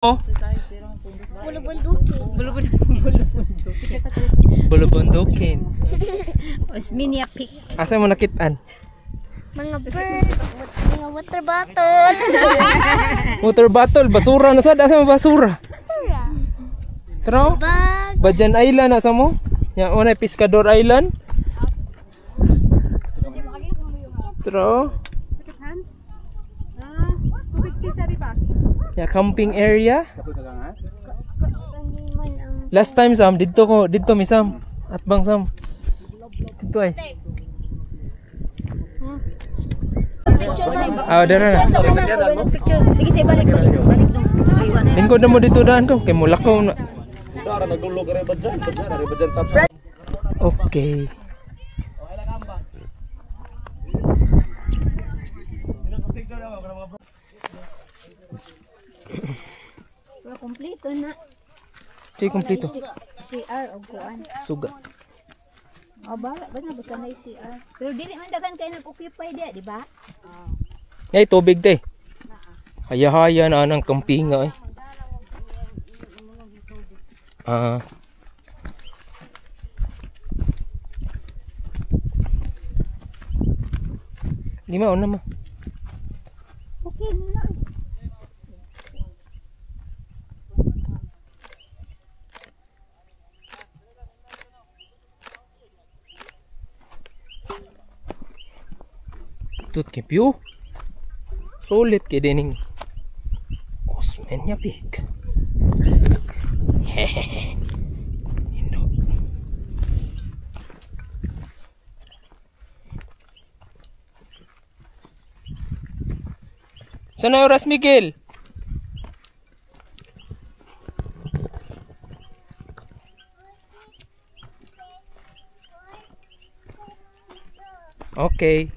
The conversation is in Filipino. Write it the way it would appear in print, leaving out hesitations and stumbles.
Oh, Bulubundukin. bulubundukin. Osminia Peak. Asa mo nakitaan? Mga bird. Mga water bottle. Water bottle, basura na sad. Asa mo basura? Tro? Bag. Bajan Island asa mo? Yang una Pescador Island. Tro? Ya camping area. Last time Sam dito mi Sam. At bang Sam. Dito ay. Ah, dara na. Sige, say balik. Lingkod na mo dito daan ko kay mulakaw na. Okay. Kompleto na. Di kompleto. CR o kuan. Suga. O ba na basta na CR. Pero dili man dagan kay nag-occupy dia, di ba? Ay tubig te. Haya-haya na nang campinga eh. Ah. Lima o naman. Okay na. Tut ke view. Sulit ke dening. Osmania Peak. Hehehe. Indo. Sana oras Miguel? Okay.